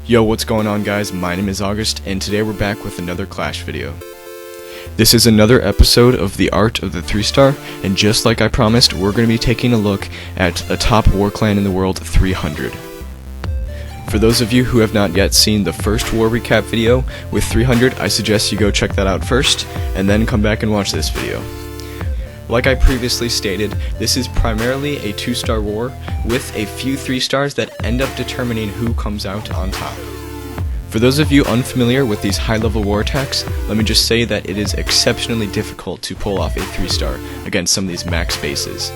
Yo, what's going on guys? My name is August, and today we're back with another Clash video. This is another episode of the Art of the 3-Star, and just like I promised, we're going to be taking a look at a top war clan in the world, 300. For those of you who have not yet seen the first war recap video with 300, I suggest you go check that out first, and then come back and watch this video. Like I previously stated, this is primarily a 2-star war with a few 3-stars that end up determining who comes out on top. For those of you unfamiliar with these high-level war attacks, let me just say that it is exceptionally difficult to pull off a 3-star against some of these max bases.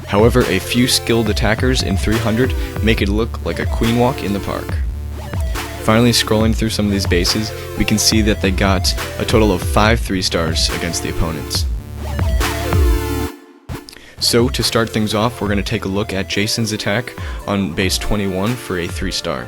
However, a few skilled attackers in 300 make it look like a queen walk in the park. Finally, scrolling through some of these bases, we can see that they got a total of 5 3-stars against the opponents. So, to start things off, we're going to take a look at Jason's attack on base 21 for a 3-star.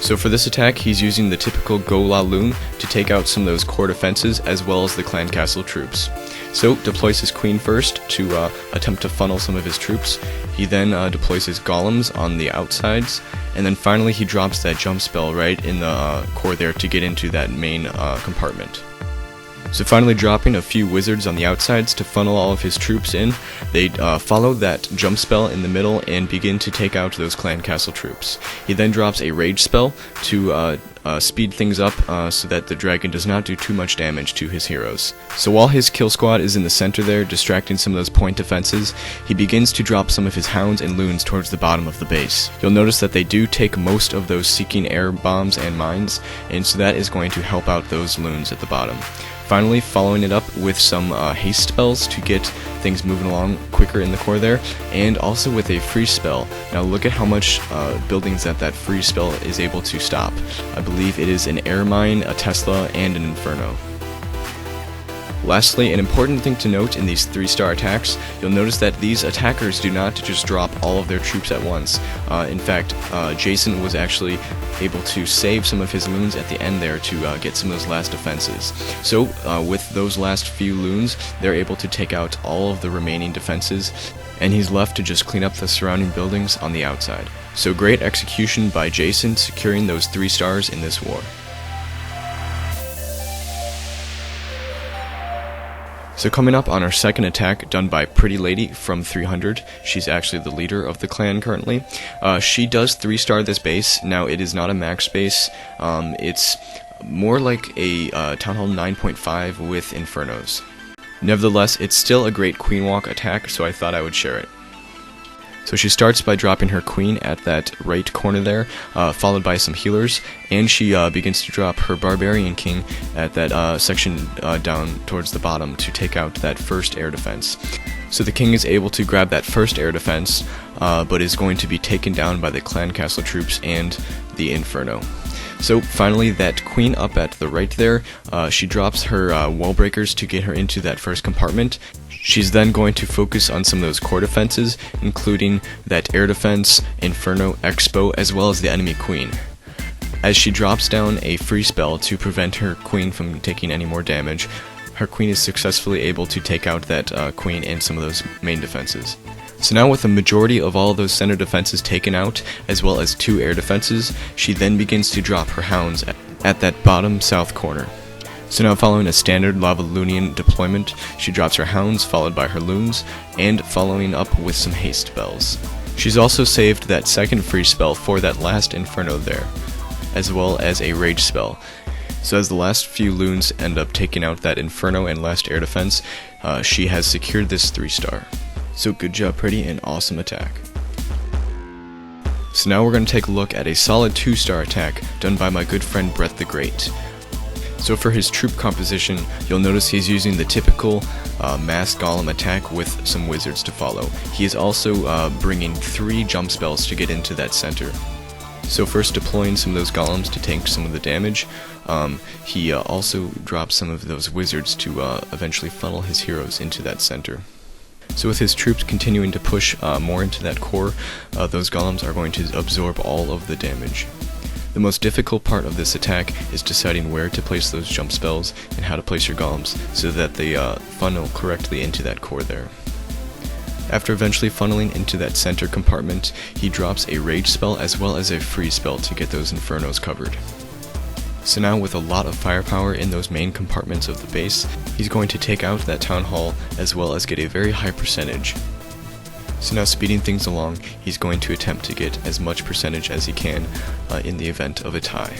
So for this attack, he's using the typical Go La Lune to take out some of those core defenses as well as the clan castle troops. So, deploys his queen first to attempt to funnel some of his troops. He then deploys his golems on the outsides, and then finally he drops that jump spell right in the core there to get into that main compartment. So finally dropping a few wizards on the outsides to funnel all of his troops in, they follow that jump spell in the middle and begin to take out those clan castle troops. He then drops a rage spell to speed things up so that the dragon does not do too much damage to his heroes. So while his kill squad is in the center there, distracting some of those point defenses, he begins to drop some of his hounds and loons towards the bottom of the base. You'll notice that they do take most of those seeking air bombs and mines, and so that is going to help out those loons at the bottom. Finally, following it up with some haste spells to get things moving along quicker in the core there, and also with a freeze spell. Now look at how much buildings that freeze spell is able to stop. I believe it is an air mine, a Tesla, and an Inferno. Lastly, an important thing to note in these 3-star attacks, you'll notice that these attackers do not just drop all of their troops at once. In fact, Jason was actually able to save some of his loons at the end there to get some of those last defenses. So, with those last few loons, they're able to take out all of the remaining defenses, and he's left to just clean up the surrounding buildings on the outside. So great execution by Jason, securing those 3 stars in this war. So coming up on our second attack, done by Pretty Lady from 300. She's actually the leader of the clan currently. She does 3-star this base. Now it is not a max base. It's more like a Town Hall 9.5 with Infernos. Nevertheless, it's still a great queen walk attack, so I thought I would share it. So she starts by dropping her queen at that right corner there, followed by some healers, and she begins to drop her barbarian king at that section down towards the bottom to take out that first air defense. So the king is able to grab that first air defense, but is going to be taken down by the clan castle troops and the Inferno. So finally, that queen up at the right there, she drops her wall breakers to get her into that first compartment. She's then going to focus on some of those core defenses, including that air defense, Inferno, Expo, as well as the enemy queen. As she drops down a free spell to prevent her queen from taking any more damage, her queen is successfully able to take out that queen and some of those main defenses. So now with the majority of all of those center defenses taken out, as well as 2 air defenses, she then begins to drop her hounds at that bottom south corner. So now following a standard Lava Lunion deployment, she drops her hounds followed by her loons, and following up with some haste spells. She's also saved that second free spell for that last Inferno there, as well as a rage spell. So as the last few loons end up taking out that Inferno and last air defense, she has secured this 3-star. So good job, Pretty, and awesome attack. So now we're going to take a look at a solid 2-star attack done by my good friend Brett the Great. So for his troop composition, you'll notice he's using the typical mass golem attack with some wizards to follow. He is also bringing 3 jump spells to get into that center. So first deploying some of those golems to tank some of the damage, he also drops some of those wizards to eventually funnel his heroes into that center. So with his troops continuing to push more into that core, those golems are going to absorb all of the damage. The most difficult part of this attack is deciding where to place those jump spells and how to place your golems so that they funnel correctly into that core there. After eventually funneling into that center compartment, he drops a rage spell as well as a freeze spell to get those infernos covered. So now with a lot of firepower in those main compartments of the base, he's going to take out that town hall as well as get a very high percentage. So now speeding things along, he's going to attempt to get as much percentage as he can in the event of a tie.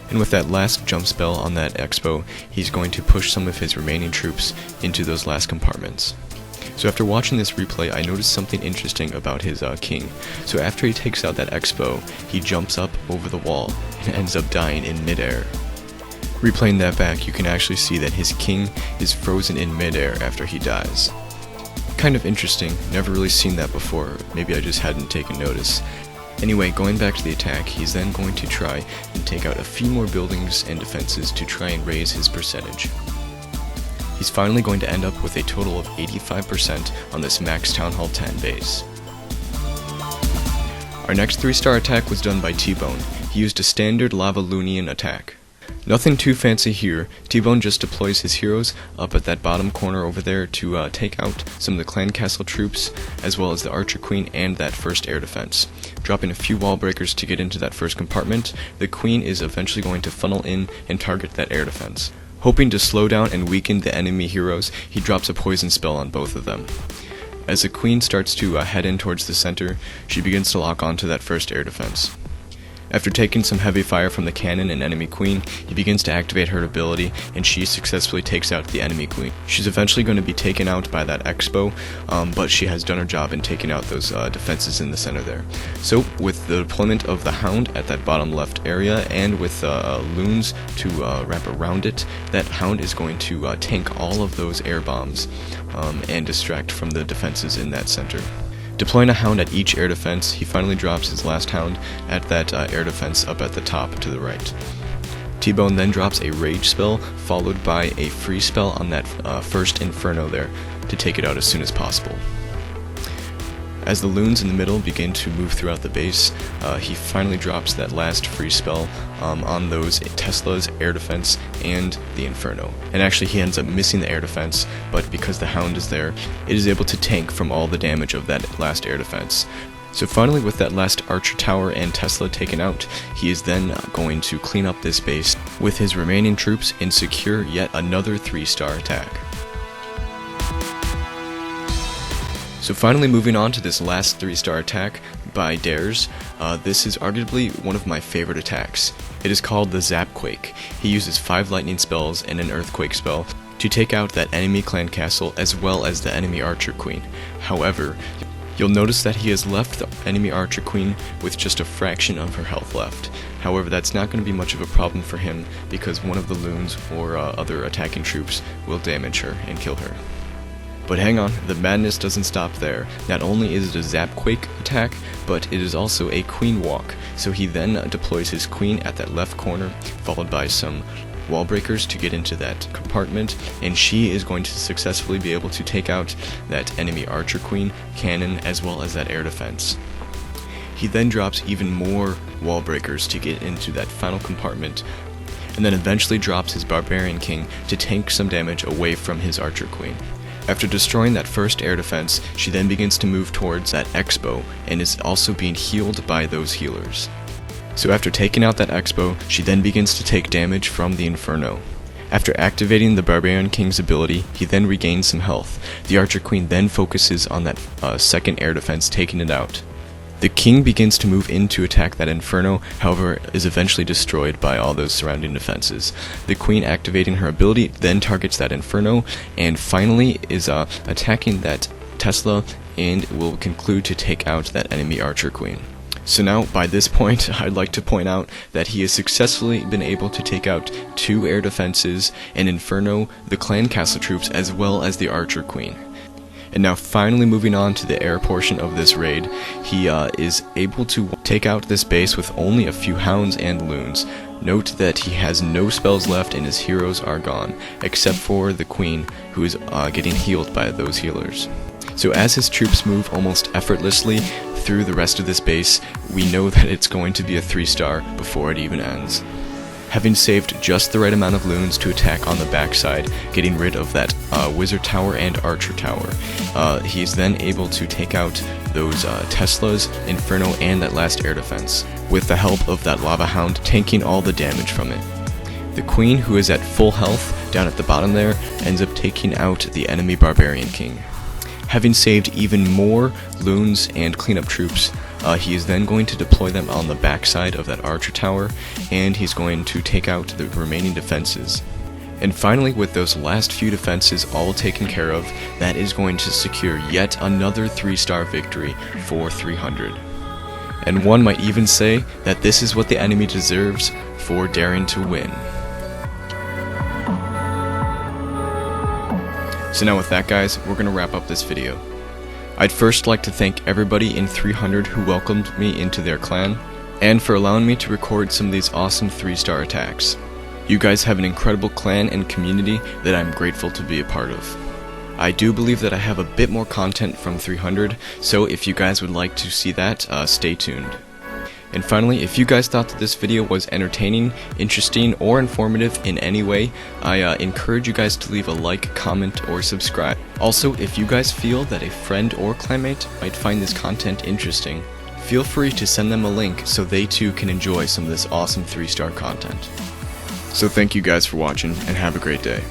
And with that last jump spell on that expo, he's going to push some of his remaining troops into those last compartments. So after watching this replay, I noticed something interesting about his king. So after he takes out that expo, he jumps up over the wall and ends up dying in midair. Replaying that back, you can actually see that his king is frozen in midair after he dies. Kind of interesting, never really seen that before, maybe I just hadn't taken notice. Anyway, going back to the attack, he's then going to try and take out a few more buildings and defenses to try and raise his percentage. He's finally going to end up with a total of 85% on this max Town Hall 10 base. Our next 3-star attack was done by T-Bone. He used a standard lava Lunion attack. Nothing too fancy here. T-Bone just deploys his heroes up at that bottom corner over there to take out some of the clan castle troops, as well as the archer queen and that first air defense. Dropping a few wall breakers to get into that first compartment, the queen is eventually going to funnel in and target that air defense. Hoping to slow down and weaken the enemy heroes, he drops a poison spell on both of them. As the queen starts to head in towards the center, she begins to lock onto that first air defense. After taking some heavy fire from the cannon and enemy queen, he begins to activate her ability, and she successfully takes out the enemy queen. She's eventually going to be taken out by that expo, but she has done her job in taking out those defenses in the center there. So with the deployment of the hound at that bottom left area, and with loons to wrap around it, that hound is going to tank all of those air bombs and distract from the defenses in that center. Deploying a hound at each air defense, he finally drops his last hound at that air defense up at the top to the right. T-Bone then drops a rage spell, followed by a freeze spell on that first inferno there, to take it out as soon as possible. As the loons in the middle begin to move throughout the base, he finally drops that last freeze spell on those Tesla's air defense and the Inferno. And actually he ends up missing the air defense, but because the hound is there, it is able to tank from all the damage of that last air defense. So finally, with that last archer tower and Tesla taken out, he is then going to clean up this base with his remaining troops and secure yet another 3-star attack. So finally, moving on to this last 3-star attack by Dares, this is arguably one of my favorite attacks. It is called the Zap Quake. He uses 5 lightning spells and an earthquake spell to take out that enemy clan castle as well as the enemy archer queen. However, you'll notice that he has left the enemy archer queen with just a fraction of her health left. However, that's not going to be much of a problem for him because one of the loons or other attacking troops will damage her and kill her. But hang on, the madness doesn't stop there. Not only is it a Zap Quake attack, but it is also a queen walk. So he then deploys his queen at that left corner, followed by some wall breakers to get into that compartment, and she is going to successfully be able to take out that enemy archer queen, cannon, as well as that air defense. He then drops even more wall breakers to get into that final compartment, and then eventually drops his barbarian king to tank some damage away from his archer queen. After destroying that first air defense, she then begins to move towards that expo and is also being healed by those healers. So after taking out that expo, she then begins to take damage from the Inferno. After activating the Barbarian King's ability, he then regains some health. The Archer Queen then focuses on that second air defense, taking it out. The king begins to move in to attack that Inferno, however is eventually destroyed by all those surrounding defenses. The queen, activating her ability, then targets that Inferno, and finally is attacking that Tesla, and will conclude to take out that enemy Archer Queen. So now, by this point, I'd like to point out that he has successfully been able to take out 2 air defenses, an Inferno, the clan castle troops, as well as the Archer Queen. And now finally moving on to the air portion of this raid, he is able to take out this base with only a few hounds and loons. Note that he has no spells left and his heroes are gone, except for the queen, who is getting healed by those healers. So as his troops move almost effortlessly through the rest of this base, we know that it's going to be a 3-star before it even ends. Having saved just the right amount of loons to attack on the backside, getting rid of that wizard tower and archer tower, he's then able to take out those Teslas, Inferno, and that last air defense, with the help of that lava hound tanking all the damage from it. The queen, who is at full health down at the bottom there, ends up taking out the enemy barbarian king. Having saved even more loons and cleanup troops, he is then going to deploy them on the backside of that archer tower, and he's going to take out the remaining defenses. And finally, with those last few defenses all taken care of, that is going to secure yet another 3-star victory for 300. And one might even say that this is what the enemy deserves for daring to win. So now with that, guys, we're going to wrap up this video. I'd first like to thank everybody in 300 who welcomed me into their clan, and for allowing me to record some of these awesome 3-star attacks. You guys have an incredible clan and community that I'm grateful to be a part of. I do believe that I have a bit more content from 300, so if you guys would like to see that, stay tuned. And finally, if you guys thought that this video was entertaining, interesting, or informative in any way, I encourage you guys to leave a like, comment, or subscribe. Also, if you guys feel that a friend or clanmate might find this content interesting, feel free to send them a link so they too can enjoy some of this awesome 3-star content. So thank you guys for watching, and have a great day.